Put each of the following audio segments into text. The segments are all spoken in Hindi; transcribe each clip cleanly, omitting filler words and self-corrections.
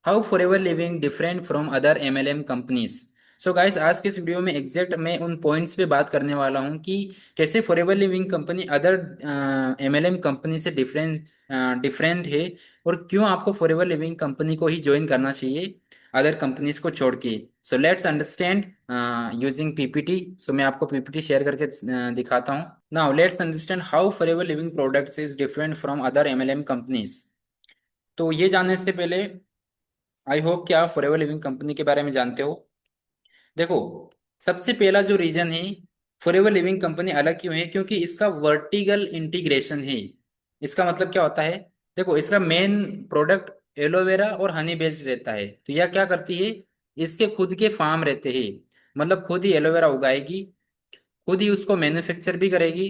How Forever living different from other MLM companies. So guys, आज के इस वीडियो में एग्जैक्ट मैं उन पॉइंट्स पे बात करने वाला हूँ कि कैसे forever living company other MLM company से डिफरेंट डिफरेंट है, और क्यों आपको फॉरएवर लिविंग कंपनी को ही ज्वाइन करना चाहिए अदर कंपनीज को छोड़ के। So let's understand using PPT. So मैं आपको पीपीटी शेयर करके दिखाता हूँ। Now let's understand how Forever Living Products is different from other MLM companies. तो ये जानने से पहले आई होप कि आप फॉरएवर लिविंग कंपनी के बारे में जानते हो। देखो, सबसे पहला जो रीजन है फॉरएवर लिविंग कंपनी अलग क्यों है, क्योंकि इसका वर्टिकल इंटीग्रेशन है। इसका मतलब क्या होता है? देखो, इसका मेन प्रोडक्ट एलोवेरा और हनी बेस्ड रहता है। तो यह क्या करती है, इसके खुद के फार्म रहते हैं, मतलब खुद ही एलोवेरा उगाएगी, खुद ही उसको मैन्युफैक्चर भी करेगी,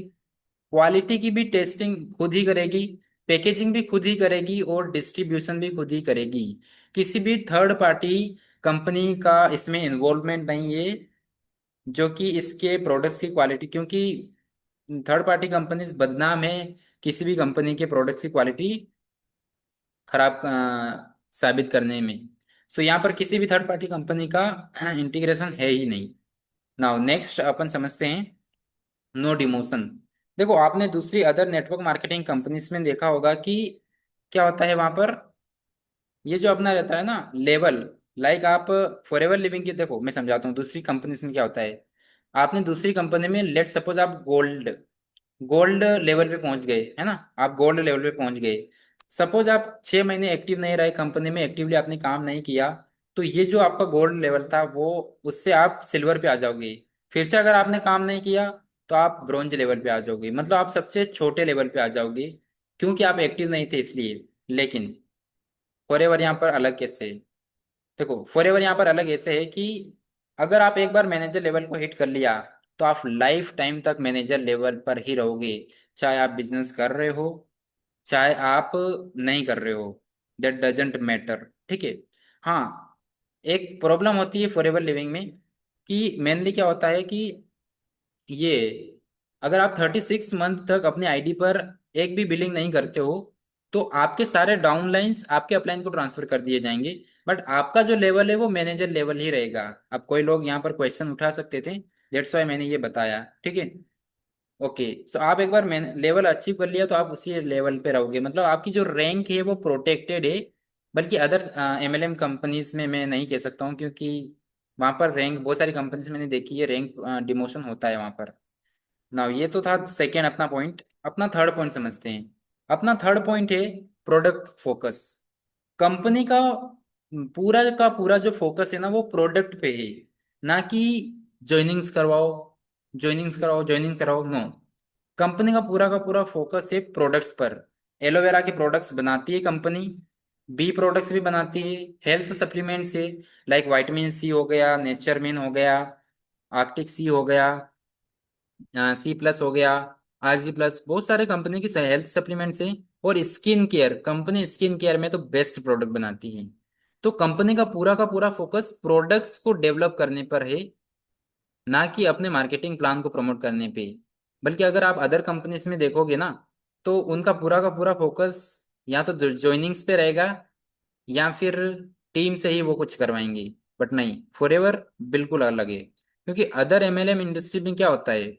क्वालिटी की भी टेस्टिंग खुद ही करेगी, पैकेजिंग भी खुद ही करेगी और डिस्ट्रीब्यूशन भी खुद ही करेगी। किसी भी थर्ड पार्टी कंपनी का इसमें इन्वॉल्वमेंट नहीं है, जो कि इसके प्रोडक्ट्स की क्वालिटी, क्योंकि थर्ड पार्टी कंपनीज बदनाम है किसी भी कंपनी के प्रोडक्ट्स की क्वालिटी खराब साबित करने में। सो यहाँ पर किसी भी थर्ड पार्टी कंपनी का इंटीग्रेशन है ही नहीं। नाउ नेक्स्ट अपन समझते हैं नो डिमोशन। देखो, आपने दूसरी अदर नेटवर्क मार्केटिंग कंपनीज में देखा होगा कि क्या होता है वहां पर, ये जो अपना रहता है ना लेवल, लाइक आप फॉरएवर लिविंग की, देखो मैं समझाता हूँ दूसरी कंपनीज में क्या होता है। आपने दूसरी कंपनी में लेट सपोज आप गोल्ड गोल्ड लेवल पे पहुंच गए, है ना, आप गोल्ड लेवल पे पहुंच गए। सपोज आप 6 महीने एक्टिव नहीं रहे कंपनी में, एक्टिवली आपने काम नहीं किया, तो ये जो आपका गोल्ड लेवल था वो, उससे आप सिल्वर पे आ जाओगे। फिर से अगर आपने काम नहीं किया तो आप ब्रॉन्ज लेवल पे आ जाओगे, मतलब आप सबसे छोटे लेवल पे आ जाओगे, क्योंकि आप एक्टिव नहीं थे इसलिए। लेकिन फॉरएवर यहाँ पर अलग कैसे है? देखो, फॉरएवर यहाँ पर अलग ऐसे है कि अगर आप एक बार मैनेजर लेवल को हिट कर लिया तो आप लाइफ टाइम तक मैनेजर लेवल पर ही रहोगे, चाहे आप बिजनेस कर रहे हो चाहे आप नहीं कर रहे हो, दैट डजेंट मैटर। ठीक है। हाँ, एक प्रॉब्लम होती है फॉरएवर लिविंग में कि मेनली क्या होता है कि ये, अगर आप 36 मंथ तक अपने आईडी पर एक भी बिलिंग नहीं करते हो तो आपके सारे डाउनलाइंस आपके अपलाइन को ट्रांसफर कर दिए जाएंगे, बट आपका जो लेवल है वो मैनेजर लेवल ही रहेगा। अब कोई लोग यहाँ पर क्वेश्चन उठा सकते थे, दैट्स वाई मैंने ये बताया। ठीक है। ओके। सो आप एक बार लेवल अचीव कर लिया तो आप उसी लेवल पे रहोगे, मतलब आपकी जो रैंक है वो प्रोटेक्टेड है। बल्कि अदर एमएलएम कंपनीज में मैं नहीं कह सकता हूँ, क्योंकि वहाँ पर रैंक, बहुत सारी कंपनीज मैंने देखी है, रैंक डिमोशन होता है वहाँ पर। नाउ ये तो था सेकेंड अपना पॉइंट। अपना थर्ड पॉइंट समझते हैं। अपना थर्ड पॉइंट है प्रोडक्ट फोकस। कंपनी का पूरा जो फोकस है ना वो प्रोडक्ट पे है, ना कि ज्वाइनिंग्स करवाओ ज्वाइनिंग्स कराओ, नो। कंपनी का पूरा फोकस है प्रोडक्ट्स पर। एलोवेरा के प्रोडक्ट्स बनाती है कंपनी, बी प्रोडक्ट्स भी बनाती है, हेल्थ सप्लीमेंट्स है, लाइक विटामिन सी हो गया, नेचरमिन हो गया, आर्कटिक सी हो गया, C+ हो गया, RG+, बहुत सारे कंपनी की हेल्थ सप्लीमेंट्स हैं। और skin care, company skin care में तो बेस्ट प्रोडक्ट बनाती है। तो कंपनी का पूरा फोकस प्रोडक्ट्स को डेवलप करने पर है, ना कि अपने मार्केटिंग प्लान को प्रमोट करने पे। बल्कि अगर आप अदर कंपनीज में देखोगे ना, तो उनका पूरा का पूरा फोकस या तो ज्वाइनिंग्स पे रहेगा या फिर टीम से ही वो कुछ करवाएंगे। बट नहीं, फॉरएवर बिल्कुल अलग है। क्योंकि अदर एमएलएम इंडस्ट्री में क्या होता है,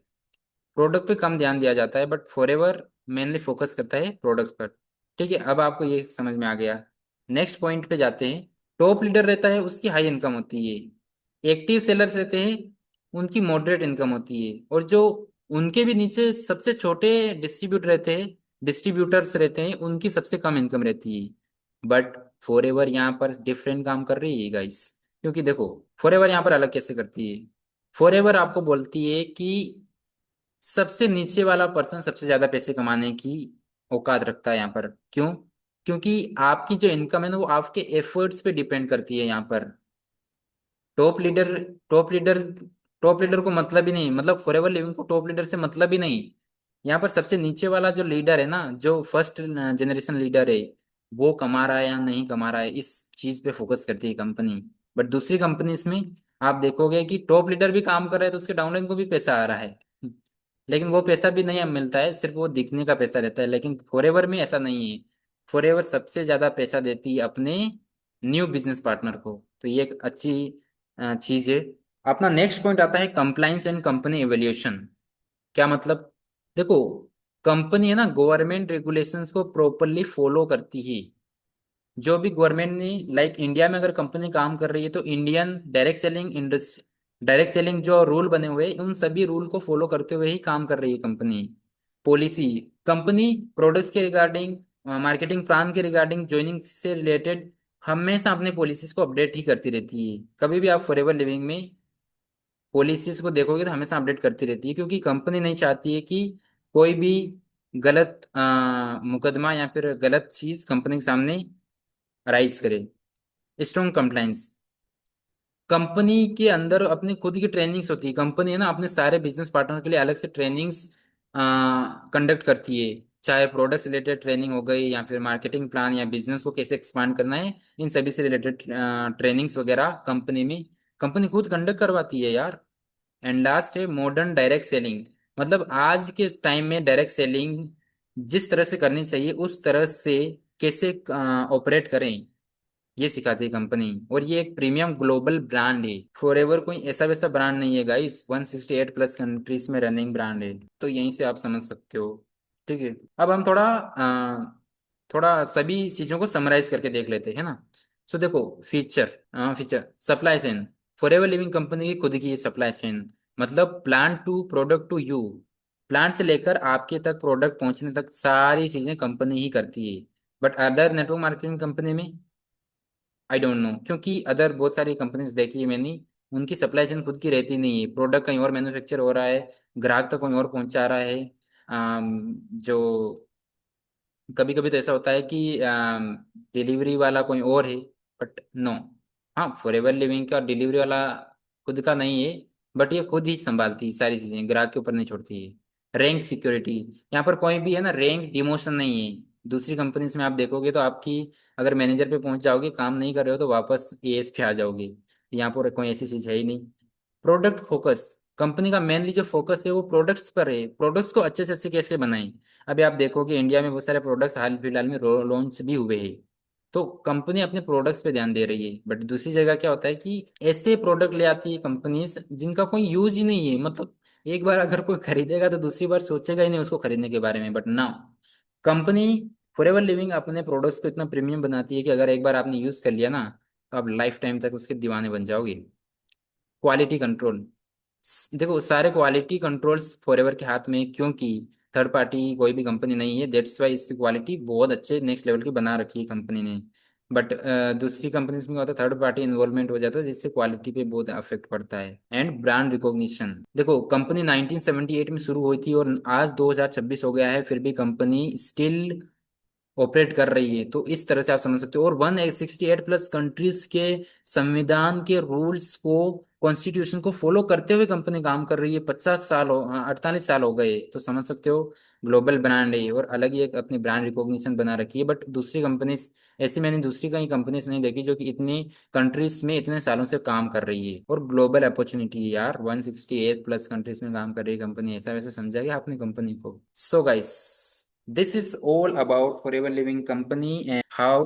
प्रोडक्ट पे कम ध्यान दिया जाता है, बट फॉरएवर मेनली फोकस करता है प्रोडक्ट्स पर। ठीक है, अब आपको ये समझ में आ गया। नेक्स्ट पॉइंट पे जाते हैं। टॉप लीडर रहता है, उसकी हाई इनकम होती है। एक्टिव सेलर्स रहते हैं, उनकी मॉडरेट इनकम होती है। और जो उनके भी नीचे सबसे छोटे डिस्ट्रीब्यूटर्स रहते हैं, उनकी सबसे कम इनकम रहती है। बट फॉरएवर यहाँ पर डिफरेंट काम कर रही है गाइस। क्योंकि देखो, फॉरएवर यहाँ पर अलग कैसे करती है। फॉरएवर आपको बोलती है कि सबसे नीचे वाला पर्सन सबसे ज्यादा पैसे कमाने की औकात रखता है यहाँ पर। क्यों? क्योंकि आपकी जो इनकम है ना वो आपके एफर्ट्स पे डिपेंड करती है यहाँ पर। Top leader top leader top leader को मतलब ही नहीं, मतलब फॉरएवर लिविंग को टॉप लीडर से मतलब ही नहीं। यहाँ पर सबसे नीचे वाला जो लीडर है ना, जो फर्स्ट जनरेशन लीडर है, वो कमा रहा है या नहीं कमा रहा है, इस चीज पे फोकस करती है कंपनी। बट दूसरी कंपनीज में आप देखोगे कि टॉप लीडर भी काम कर रहा है तो उसके डाउनलाइन को भी पैसा आ रहा है, लेकिन वो पैसा भी नहीं मिलता है, सिर्फ वो दिखने का पैसा रहता है। लेकिन फॉरएवर में ऐसा नहीं है। फॉरएवर सबसे ज्यादा पैसा देती है अपने न्यू बिजनेस पार्टनर को। तो ये एक अच्छी चीज़ है। अपना नेक्स्ट पॉइंट आता है कंप्लाइंस एंड कंपनी एवेल्यूशन। क्या मतलब? देखो, कंपनी है ना गवर्नमेंट रेगुलेशंस को प्रॉपरली फॉलो करती है। जो भी गवर्नमेंट ने, लाइक इंडिया में अगर कंपनी काम कर रही है तो Indian direct selling industry, direct selling जो रूल बने हुए हैं उन सभी रूल को फॉलो करते हुए ही काम कर रही है कंपनी। पॉलिसी, कंपनी प्रोडक्ट्स के रिगार्डिंग, मार्केटिंग प्लान के रिगार्डिंग, ज्वाइनिंग से रिलेटेड हमेशा अपने पॉलिसीज को अपडेट ही करती रहती है। कभी भी आप फॉरएवर लिविंग में पॉलिसीज को देखोगे तो हमेशा अपडेट करती रहती है, क्योंकि कंपनी नहीं चाहती है कि कोई भी गलत मुकदमा या फिर गलत चीज कंपनी के सामने राइज करे। स्ट्रॉन्ग कंप्लाइंस, कंपनी के अंदर अपनी खुद की ट्रेनिंग्स होती है। कंपनी है ना अपने सारे बिजनेस पार्टनर के लिए अलग से ट्रेनिंग्स कंडक्ट करती है, चाहे प्रोडक्ट्स रिलेटेड ट्रेनिंग हो गई या फिर मार्केटिंग प्लान या बिजनेस को कैसे एक्सपांड करना है, इन सभी से रिलेटेड ट्रेनिंग्स वगैरह कंपनी में कंपनी खुद कंडक्ट करवाती है यार। एंड लास्ट है मॉडर्न डायरेक्ट सेलिंग। मतलब आज के टाइम में डायरेक्ट सेलिंग जिस तरह से करनी चाहिए उस तरह से कैसे ऑपरेट करें, ये सिखाती है कंपनी। और ये एक प्रीमियम ग्लोबल ब्रांड है। फॉरएवर कोई ऐसा वैसा ब्रांड नहीं है गाइस, 168 प्लस कंट्रीज में रनिंग ब्रांड है। तो यहीं से आप समझ सकते हो। ठीक है, अब हम थोड़ा सभी चीजों को समराइज करके देख लेते हैं ना। सो देखो, feature supply chain. Forever living company की खुद की सप्लाई चेन, मतलब plan to product to you, plant से लेकर आपके तक प्रोडक्ट पहुंचने तक सारी चीजें कंपनी ही करती है। But other network marketing company में आई डोंट नो, क्योंकि अदर बहुत सारी कंपनीज देखी है मैंने, उनकी सप्लाई चेन खुद की रहती नहीं है। प्रोडक्ट कहीं और मैन्युफैक्चर हो रहा है, ग्राहक तक कहीं और पहुंचा रहा है। जो कभी कभी तो ऐसा होता है कि डिलीवरी वाला कोई और है, बट नो। हाँ, फॉरएवर लिविंग का डिलीवरी वाला खुद का नहीं है, बट ये खुद ही संभालती है सारी चीजें, ग्राहक के ऊपर नहीं छोड़ती है। रैंक सिक्योरिटी, यहाँ पर कोई भी है ना रैंक डिमोशन नहीं है। दूसरी कंपनीज में आप देखोगे तो आपकी, अगर मैनेजर पे पहुंच जाओगे, काम नहीं कर रहे हो तो वापस एएस पे आ जाओगे। यहाँ पर कोई ऐसी चीज है ही नहीं। प्रोडक्ट फोकस, कंपनी का मेनली जो फोकस है वो प्रोडक्ट्स पर है। प्रोडक्ट्स को अच्छे से अच्छे कैसे बनाएं। अभी आप देखोगे इंडिया में बहुत सारे प्रोडक्ट्स हाल फिलहाल में लॉन्च भी हुए हैं। तो कंपनी अपने प्रोडक्ट्स पे ध्यान दे रही है। बट दूसरी जगह क्या होता है कि ऐसे प्रोडक्ट ले आती है कंपनीज जिनका कोई यूज ही नहीं है। मतलब एक बार अगर कोई खरीदेगा तो दूसरी बार सोचेगा ही नहीं उसको खरीदने के बारे में। बट ना, कंपनी फॉरएवर लिविंग अपने प्रोडक्ट्स को इतना प्रीमियम बनाती है कि अगर एक बार आपने यूज कर लिया ना तो आप लाइफ टाइम तक उसके दीवाने बन जाओगे। क्वालिटी कंट्रोल, देखो सारे क्वालिटी कंट्रोल्स फॉरएवर के हाथ में है, क्योंकि थर्ड पार्टी कोई भी कंपनी नहीं है। दैट्स वाई इसकी क्वालिटी बहुत अच्छे नेक्स्ट लेवल की बना रखी है कंपनी ने। बट दूसरी कंपनीज में क्या होता है, थर्ड पार्टी इन्वॉल्वमेंट हो जाता है जिससे क्वालिटी पे बहुत अफेक्ट पड़ता है। एंड ब्रांड रिकॉग्निशन, देखो कंपनी 1978 में शुरू हुई थी और आज 2026 हो गया है, फिर भी कंपनी स्टिल ऑपरेट कर रही है। तो इस तरह से आप समझ सकते हो। और 168 प्लस कंट्रीज के संविधान के रूल्स को, कॉन्स्टिट्यूशन को फॉलो करते हुए कंपनी काम कर रही है। 50 साल हो, 48 साल हो गए। तो समझ सकते हो ग्लोबल ब्रांड है और अलग ही एक अपनी ब्रांड रिकॉग्निशन बना रखी है। बट दूसरी कंपनीज, ऐसी मैंने दूसरी कई कंपनीज नहीं देखी जो कि इतनी कंट्रीज में इतने सालों से काम कर रही है। और ग्लोबल अपॉर्चुनिटी है यार, 168 प्लस कंट्रीज में काम कर रही है कंपनी। ऐसा वैसे समझा गया आपने कंपनी को। So guys, this is all about Forever Living Company and how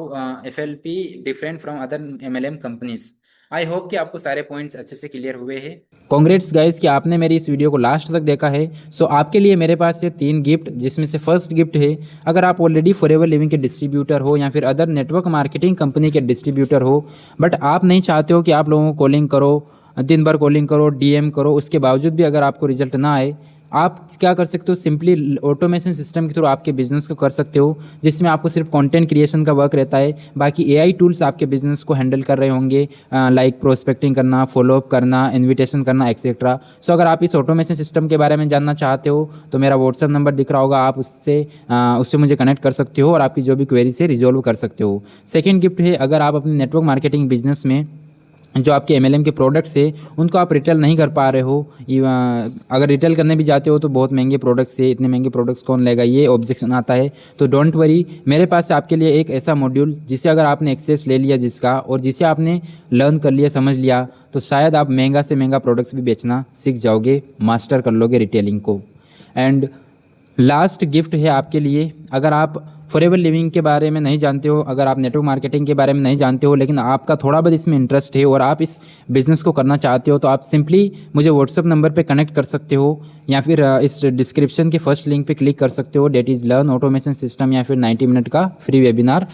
FLP different from other MLM companies. I hope कि आपको सारे पॉइंट्स अच्छे से क्लियर हुए हैं। कॉन्ग्रेट्स गाइस कि आपने मेरी इस वीडियो को लास्ट तक देखा है। सो आपके लिए मेरे पास है 3 गिफ्ट, जिसमें से फर्स्ट गिफ्ट है, अगर आप ऑलरेडी फॉरएवर लिविंग के डिस्ट्रीब्यूटर हो या फिर अदर नेटवर्क मार्केटिंग कंपनी के डिस्ट्रीब्यूटर हो, बट आप नहीं चाहते हो कि आप लोगों को कॉलिंग करो, दिन भर कॉलिंग करो, डीएम करो, उसके बावजूद भी अगर आपको रिजल्ट ना आए, आप क्या कर सकते हो, सिंपली ऑटोमेशन सिस्टम के थ्रू आपके बिजनेस को कर सकते हो, जिसमें आपको सिर्फ कंटेंट क्रिएशन का वर्क रहता है। बाकी एआई टूल्स आपके बिजनेस को हैंडल कर रहे होंगे, लाइक प्रोस्पेक्टिंग करना, फॉलोअप करना, इन्विटेशन करना, एक्सेट्रा। सो अगर आप इस ऑटोमेशन सिस्टम के बारे में जानना चाहते हो तो मेरा व्हाट्सअप नंबर दिख रहा होगा, आप उससे मुझे कनेक्ट कर सकते हो और आपकी जो भी क्वेरीज है रिजोल्व कर सकते हो। सेकेंड गिफ्ट है, अगर आप अपने नेटवर्क मार्केटिंग बिजनेस में जो आपके एमएलएम के प्रोडक्ट्स है उनको आप रिटेल नहीं कर पा रहे हो, अगर रिटेल करने भी जाते हो तो बहुत महंगे प्रोडक्ट्स है, इतने महंगे प्रोडक्ट्स कौन लेगा, ये ऑब्जेक्शन आता है। तो डोंट वरी, मेरे पास है आपके लिए एक ऐसा मॉड्यूल जिसे अगर आपने एक्सेस ले लिया जिसका, और जिसे आपने लर्न कर लिया, समझ लिया, तो शायद आप महंगा से महंगा प्रोडक्ट्स भी बेचना सीख जाओगे, मास्टर कर लोगे रिटेलिंग को। एंड लास्ट गिफ्ट है आपके लिए, अगर आप फॉरएवर लिविंग के बारे में नहीं जानते हो, अगर आप नेटवर्क मार्केटिंग के बारे में नहीं जानते हो लेकिन आपका थोड़ा बहुत इसमें इंटरेस्ट है और आप इस बिज़नेस को करना चाहते हो, तो आप सिंपली मुझे व्हाट्सअप नंबर पे कनेक्ट कर सकते हो या फिर इस डिस्क्रिप्शन के फर्स्ट लिंक पे क्लिक कर सकते हो, that is learn automation system, या फिर 90 मिनट का फ्री वेबिनार।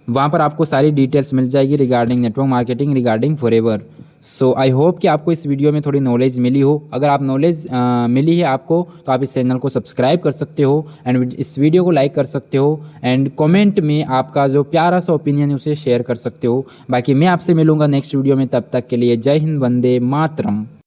वहाँ पर आपको सारी डिटेल्स मिल जाएगी regarding network marketing, regarding forever. So I hope कि आपको इस वीडियो में थोड़ी नॉलेज मिली हो। अगर आप नॉलेज मिली है आपको, तो आप इस चैनल को सब्सक्राइब कर सकते हो एंड इस वीडियो को लाइक कर सकते हो एंड कमेंट में आपका जो प्यारा सा ओपिनियन है उसे शेयर कर सकते हो। बाकी मैं आपसे मिलूंगा नेक्स्ट वीडियो में, तब तक के लिए जय हिंद, वंदे मातरम।